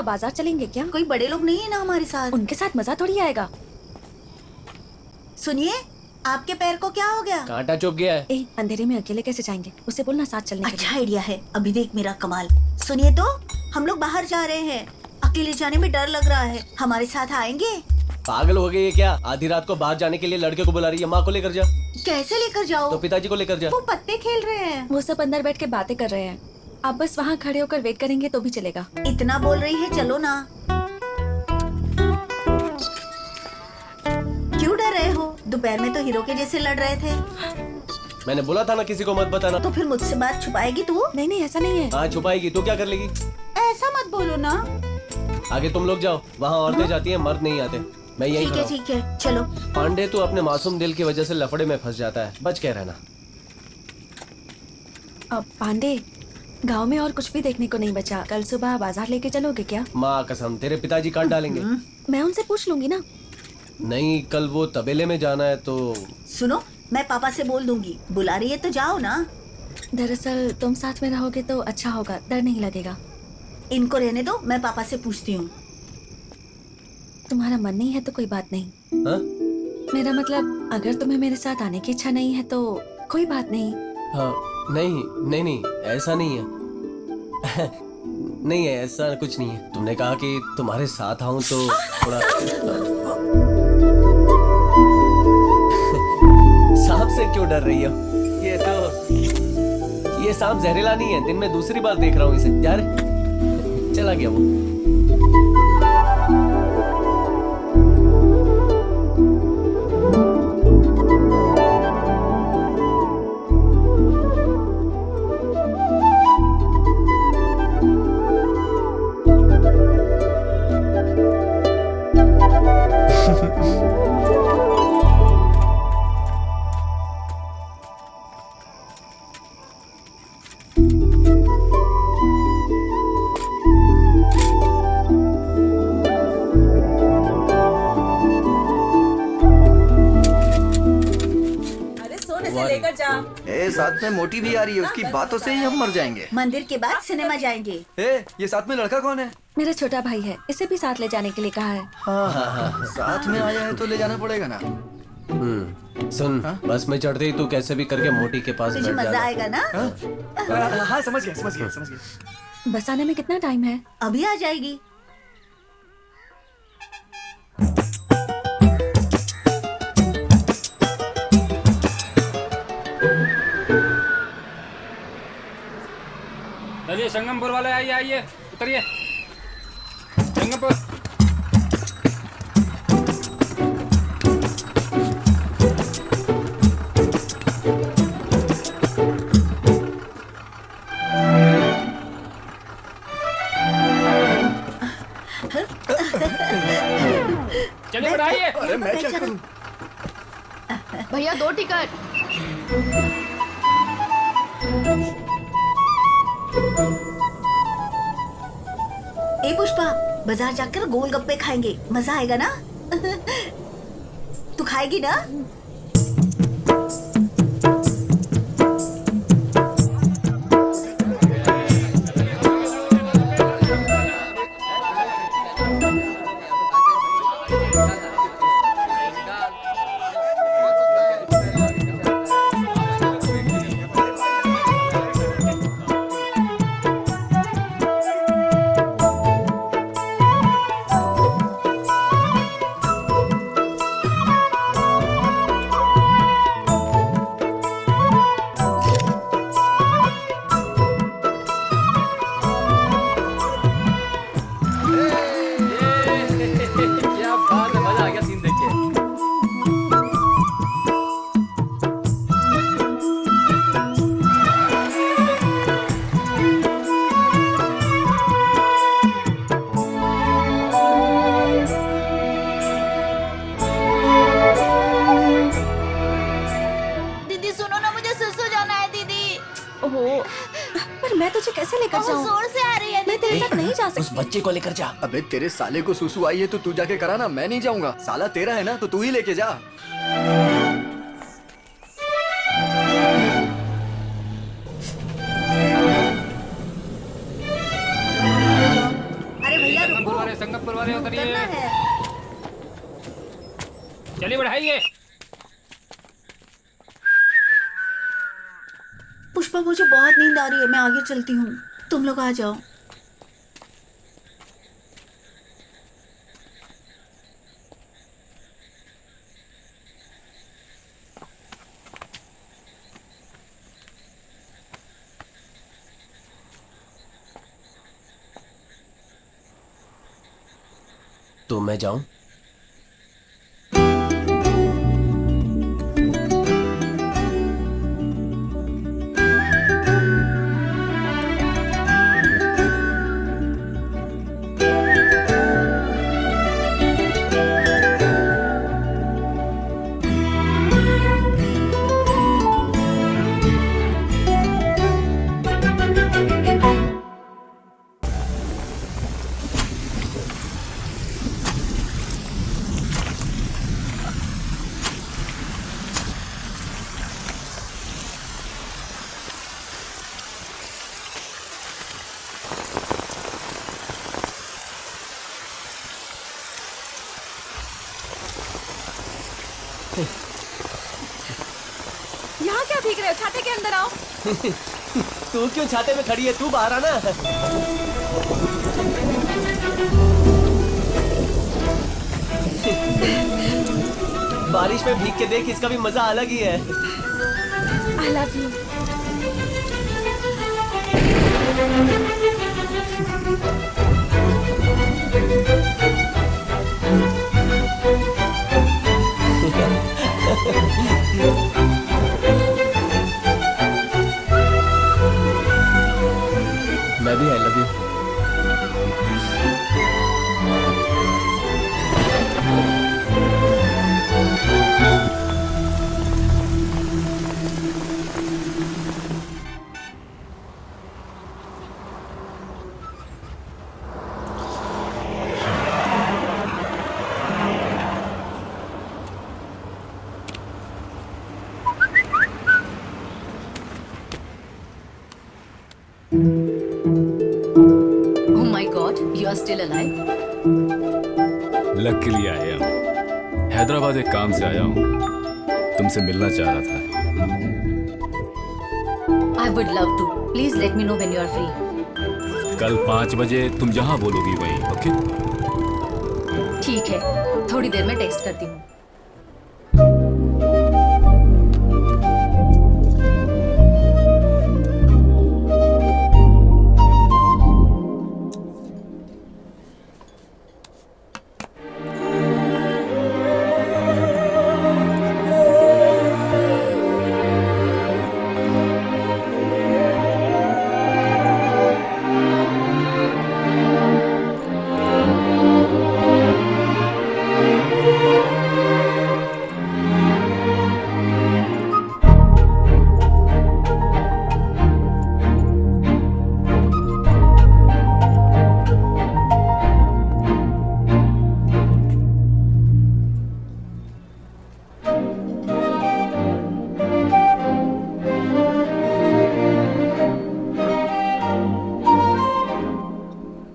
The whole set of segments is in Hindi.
बाजार चलेंगे क्या? कोई बड़े लोग नहीं है ना हमारे साथ? उनके साथ मजा थोड़ी आएगा। सुनिए, आपके पैर को क्या हो गया? कांटा चुभ गया है। अंधेरे में अकेले कैसे जाएंगे? उसे बोलना साथ चलने के लिए। अच्छा आइडिया है। अभी देख मेरा कमाल। सुनिए तो, हम लोग बाहर जा रहे हैं। अकेले जाने में डर लग रहा है, हमारे साथ आएंगे? पागल हो गई है क्या? आधी रात को बाहर जाने के लिए लड़के को बुला रही है। माँ को लेकर जा। कैसे लेकर जाओ? तो पिताजी को लेकर जा। वो पत्ते खेल रहे हैं। वो सब अंदर बैठ के बातें कर रहे हैं। आप बस वहाँ खड़े होकर वेट करेंगे तो भी चलेगा। इतना बोल रही है, चलो ना। क्यों डर रहे हो? दोपहर में तो हीरो के जैसे लड़ रहे थे। मैंने बोला था ना किसी को मत बताना। तो फिर मुझसे बात छुपाएगी तू? नहीं नहीं, ऐसा नहीं है। हाँ छुपाएगी। तो क्या कर लेगी? ऐसा मत बोलो ना। आगे तुम लोग जाओ, वहाँ औरतें जाती हैं, मर्द नहीं आते। मैं यही ठीक है ठीक है, चलो। पांडे तू अपने मासूम दिल की वजह से लफड़े में फंस जाता है, बच के रहना। अब पांडे, गांव में और कुछ भी देखने को नहीं बचा। कल सुबह बाजार लेके चलोगे क्या? माँ कसम, तेरे पिताजी काट डालेंगे। मैं उनसे पूछ लूंगी ना। नहीं, कल वो तबेले में जाना है तो। सुनो, मैं पापा से बोल दूंगी। बुला रही है तो जाओ ना। दरअसल तुम साथ में रहोगे तो अच्छा होगा, डर नहीं लगेगा। इनको रहने दो, मैं पापा से पूछती हूँ। तुम्हारा मन नहीं है तो कोई बात नहीं। हाँ? मेरा मतलब, अगर तुम्हें मेरे साथ आने की इच्छा नहीं है तो कोई बात नहीं। हाँ, नहीं नहीं नहीं, ऐसा नहीं है। नहीं है, ऐसा कुछ नहीं है। तुमने कहा कि तुम्हारे साथ आऊं तो थोड़ा। सांप से क्यों डर रही हो? ये सांप जहरीला नहीं है। दिन में दूसरी बार देख रहा हूँ इसे। जा रे, चला गया वो। ए, साथ में मोटी भी आ रही है। उसकी बातों से ही हम मर जाएंगे। मंदिर के बाद सिनेमा जाएंगे। ए, ये साथ में लड़का कौन है? मेरा छोटा भाई है, इसे भी साथ ले जाने के लिए कहा है। हाँ, साथ में आया है तो ले जाना पड़ेगा ना। सुन, बस में चढ़ते ही तू कैसे भी करके मोटी के पास तुझे बैठ मजा जाना। आएगा ना? हाँ, समझ गया समझ गया समझ गया। बस आने में कितना टाइम है? अभी आ जाएगी। चलिए संगमपुर वाले, आइए आइए, उतरिए संगमपुर। चलिए बढ़ाइए। अरे मैं क्या करूं? भैया 2 टिकट। ए पुष्पा, बाजार जाकर गोलगप्पे खाएंगे, मजा आएगा ना? तू खाएगी ना? क्या बात है, मजा आ गया सीन देख के। दीदी सुनो ना, मुझे सुसु जाना है दीदी। ओहो, पर मैं तुझे कैसे लेकर बहुत जाऊं? जोर से आ रही है मैं तेरे साथ नहीं जा उस सकती। बच्चे को लेकर जा। अबे तेरे साले को सुसु आई है तो तू जाके करा ना, मैं नहीं जाऊंगा। साला तेरा है ना, तो तू ही लेके जा। अरे भैया संगमपुर वाले उतरिए। उतरना है। चलिए बढ़ाइए। पुष्पा मुझे बहुत नींद आ रही है, मैं आगे चलती हूँ, तुम लोग आ जाओ। तो मैं जाऊं? यहाँ क्या भीग रहे हो? छाते के अंदर आओ। तू क्यों छाते में खड़ी है? तू बाहर आना। बारिश में भीग के देख, इसका भी मजा अलग ही है। I love you. मैं भी I love you. Oh my God, you are still alive? Luck के लिए आया हूँ। हैदराबाद एक काम से आया हूँ, तुमसे मिलना चाह रहा था। I would love to. Please let me know when you are free. कल 5 बजे तुम जहाँ बोलोगी वहीं, ओके? ठीक है, थोड़ी देर में टेक्स्ट करती हूँ।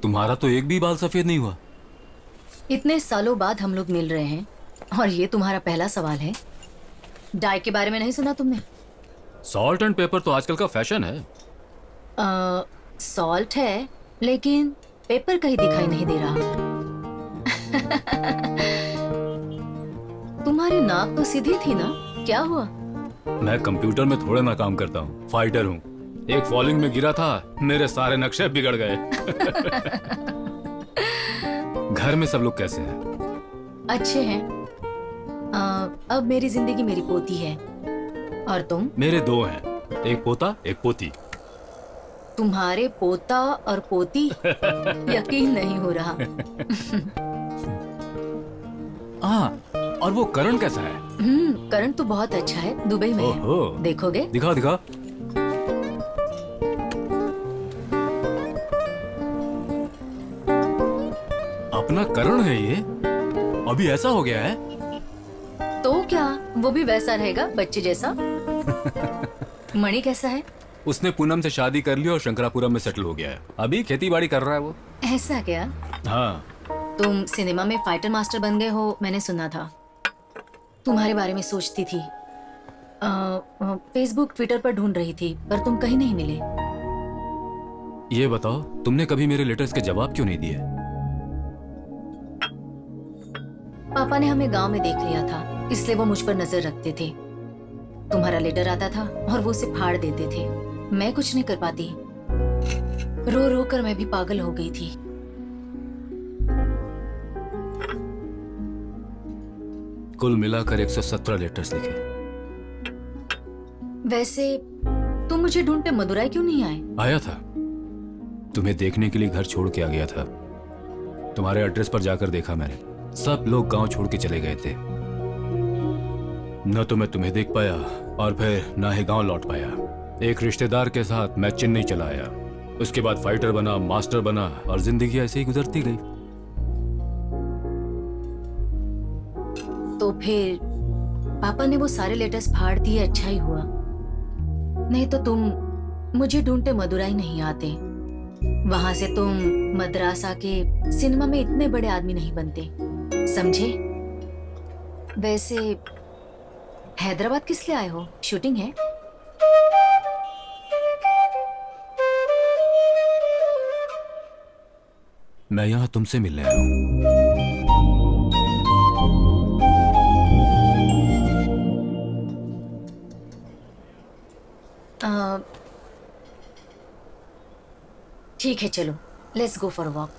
तुम्हारा तो एक भी बाल सफेद नहीं हुआ। इतने सालों बाद हम लोग मिल रहे हैं और ये तुम्हारा पहला सवाल है। डाई के बारे में नहीं सुना तुमने? सॉल्ट एंड पेपर तो आजकल का फैशन है। सॉल्ट है लेकिन पेपर कहीं दिखाई नहीं दे रहा। तुम्हारी नाक तो सीधी थी ना, क्या हुआ? मैं कंप्यूटर में थोड़े ना काम करता हूँ, फाइटर हूँ। एक फॉलिंग में गिरा था, मेरे सारे नक्शे बिगड़ गए। घर में सब लोग कैसे हैं? अच्छे हैं। अब मेरी जिंदगी मेरी पोती है। और तुम? मेरे 2 हैं, एक पोता एक पोती। तुम्हारे पोता और पोती? यकीन नहीं हो रहा। हाँ, और वो करण कैसा है? करण तो बहुत अच्छा है, दुबई में है। ओहो। देखोगे? दिखाओ दिखाओ। अपना करण है ये? अभी ऐसा हो गया है? तो क्या, वो भी वैसा रहेगा, बच्चे जैसा। मणि कैसा है? उसने पूनम से शादी कर ली और शंकरापुरम में सेटल हो गया है। अभी खेती बाड़ी कर रहा है वो। ऐसा क्या? हाँ, तुम सिनेमा में फाइटर मास्टर बन गए हो, मैंने सुना था। तुम्हारे बारे में सोचती थी। फेसबुक ट्विटर पर ढूंढ रही थी, पर तुम कहीं नहीं मिले। ये बताओ, तुमने कभी मेरे लेटर्स के जवाब क्यों नहीं दिए? पापा ने हमें गांव में देख लिया था, इसलिए वो मुझ पर नजर रखते थे। तुम्हारा लेटर आता था और वो उसे फाड़ देते थे। मैं कुछ नहीं कर पाती। रो रो कर मैं भी पागल हो गई थी। कुल मिलाकर 117 लेटर्स लिखे। वैसे तुम मुझे ढूंढते मदुराई क्यों नहीं आए? आया था, तुम्हें देखने के लिए घर छोड़ के आ गया था। तुम्हारे एड्रेस पर जाकर देखा मैंने, सब लोग गांव छोड़ के चले गए थे। न तो मैं तुम्हें देख पाया और फिर न ही गांव लौट पाया। एक रिश्तेदार के साथ मैं चेन्नई चला आया, उसके बाद फाइटर बना, मास्टर बना और जिंदगी ऐसे ही गुजरती गई। तो फिर पापा ने वो सारे लेटर्स फाड़ दिए, अच्छा ही हुआ। नहीं तो तुम मुझे ढूंढते मदुराई नहीं आते। वहां से तुम मद्रास आके सिनेमा में इतने बड़े आदमी नहीं बनते, समझे? वैसे हैदराबाद किस लिए आए हो? शूटिंग है? मैं यहाँ तुमसे मिलने आया हूँ। ठीक है, चलो, लेट्स गो फॉर वॉक।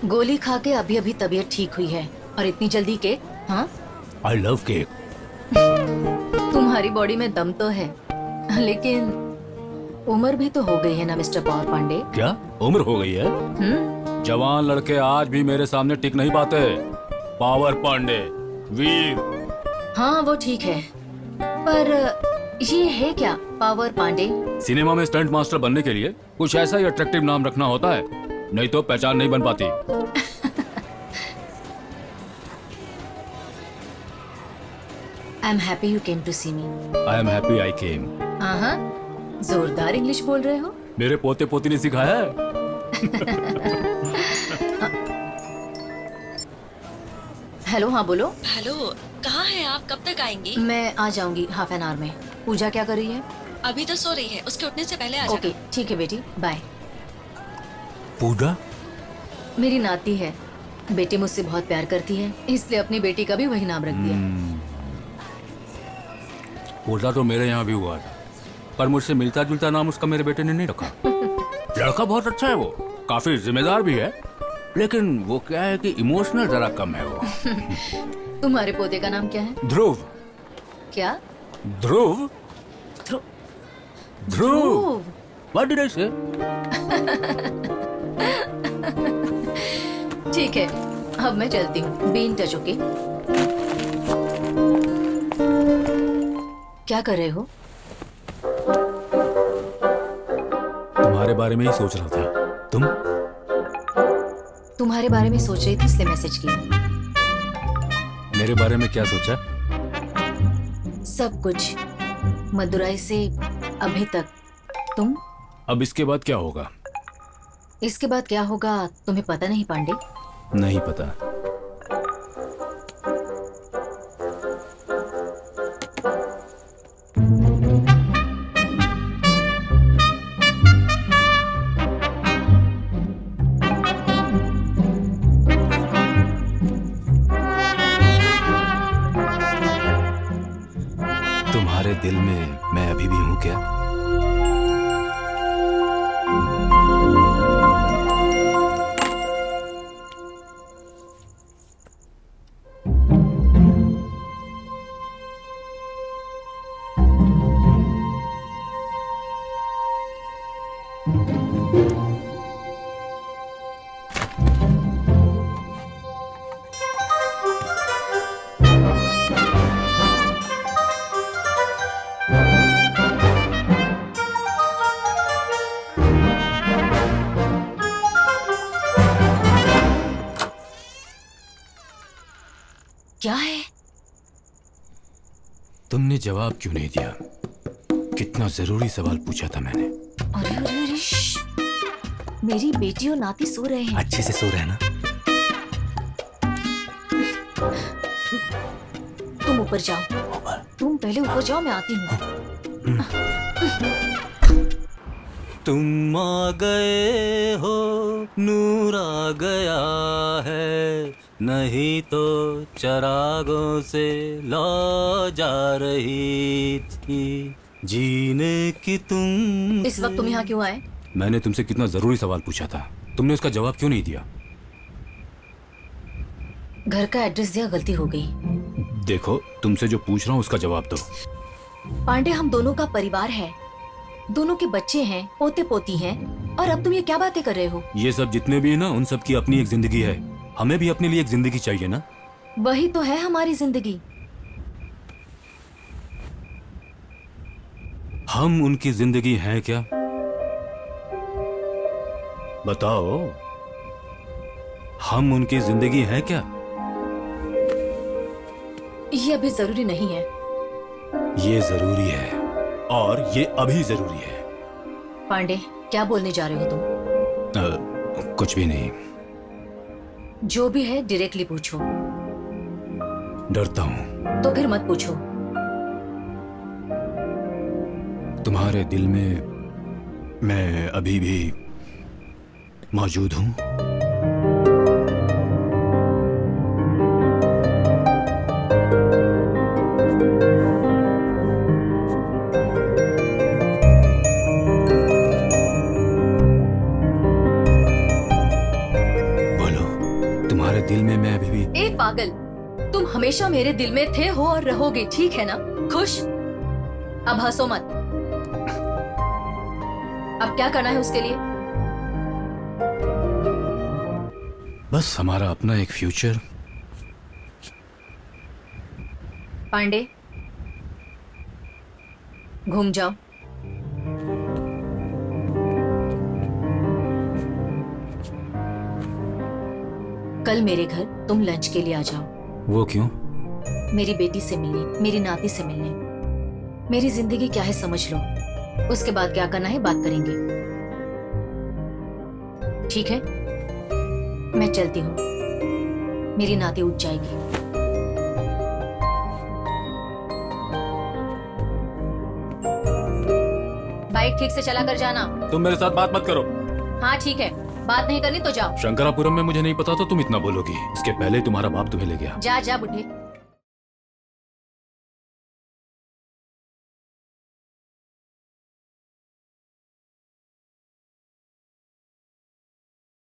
गोली खा के अभी अभी तबीयत ठीक हुई है और इतनी जल्दी केक? हाँ, आई लव केक। तुम्हारी बॉडी में दम तो है, लेकिन उम्र भी तो हो गई है ना मिस्टर पावर पांडे। क्या उम्र हो गई है? जवान लड़के आज भी मेरे सामने टिक नहीं पाते। पावर पांडे, वीर। हाँ वो ठीक है, पर ये है क्या पावर पांडे? सिनेमा में स्टंट मास्टर बनने के लिए कुछ ऐसा ही अट्रैक्टिव नाम रखना होता है, नहीं तो पहचान नहीं बन पाती। I am happy you came to see me. I am happy I came. हाँ, जोरदार इंग्लिश बोल रहे हो। मेरे पोते पोती ने सिखाया है। हेलो, हाँ बोलो। हेलो, कहाँ हैं आप? कब तक आएंगी? मैं आ जाऊंगी हाफ एन आवर में। पूजा क्या कर रही है? अभी तो सो रही है, उसके उठने से पहले आ जाना। ओके ठीक है बेटी, बाय। पूजा? मेरी नाती है, बेटी मुझसे बहुत प्यार करती है, इसलिए अपनी बेटी का भी वही नाम रख दिया। पूजा तो मेरे यहाँ भी हुआ था, पर मुझसे मिलता जुलता नाम उसका मेरे बेटे ने नहीं रखा। लड़का बहुत अच्छा है, वो काफी जिम्मेदार भी है, लेकिन वो क्या है कि इमोशनल जरा कम है वो। तुम्हारे पोते का नाम क्या है? ध्रुव। क्या? ध्रुव? ध्रुव? ध्रुव? What did I say? ठीक है, अब मैं चलती हूँ। Be in touch, okay? क्या कर रहे हो? तुम्हारे बारे में ही सोच रहा था। तुम? तुम्हारे बारे में सोच रही थी, इसलिए मैसेज किया। मेरे बारे में क्या सोचा? सब कुछ, मदुराई से अभी तक। तुम? अब इसके बाद क्या होगा? इसके बाद क्या होगा तुम्हें पता नहीं पांडे? तुम्हारे दिल में मैं अभी भी हूं क्या? क्या है? तुमने जवाब क्यों नहीं दिया? कितना जरूरी सवाल पूछा था मैंने। अरे अरे अरे मेरी बेटी और नाती सो रहे हैं। अच्छे से सो रहे हैं ना? तुम ऊपर जाओ। तुम पहले ऊपर जाओ, मैं आती हूँ। तुम आ गए हो, नूर आ गया है, नहीं तो चरागों से लौ जा रही थी जीने की तुम। इस वक्त तुम यहाँ क्यों आए? मैंने तुमसे कितना जरूरी सवाल पूछा था, तुमने उसका जवाब क्यों नहीं दिया? घर का एड्रेस दिया, गलती हो गई। देखो, तुमसे जो पूछ रहा हूँ उसका जवाब दो। पांडे, हम दोनों का परिवार है, दोनों के बच्चे हैं, पोते पोती हैं, और अब तुम ये क्या बातें कर रहे हो? ये सब जितने भी है ना, उन सब की अपनी एक जिंदगी है। हमें भी अपने लिए एक जिंदगी चाहिए ना। वही तो है हमारी जिंदगी। हम उनकी जिंदगी हैं क्या? बताओ, हम उनकी जिंदगी हैं क्या? ये अभी जरूरी नहीं है। ये जरूरी है, और ये अभी जरूरी है। पांडे, क्या बोलने जा रहे हो तुम? कुछ भी नहीं। जो भी है डायरेक्टली पूछो। डरता हूं। तो फिर मत पूछो। तुम्हारे दिल में मैं अभी भी मौजूद हूं? दिल में मैं अभी भी। ए पागल, तुम हमेशा मेरे दिल में थे, हो और रहोगे, ठीक है ना? खुश? अब हंसो मत। अब क्या करना है उसके लिए? बस हमारा अपना एक फ्यूचर। पांडे, घूम जाओ। कल मेरे घर तुम लंच के लिए आ जाओ। वो क्यों? मेरी बेटी से मिलने, मेरी नाती से मिलने। मेरी जिंदगी क्या है समझ लो, उसके बाद क्या करना है बात करेंगे, ठीक है? मैं चलती हूँ, मेरी नाती उठ जाएगी। बाइक ठीक से चला कर जाना। तुम मेरे साथ बात मत करो। हाँ ठीक है, बात नहीं करनी तो जाओ। शंकरापुरम में मुझे नहीं पता तो तुम इतना बोलोगी। इसके पहले तुम्हारा बाप तुम्हें ले गया। जा जा बुढ़े।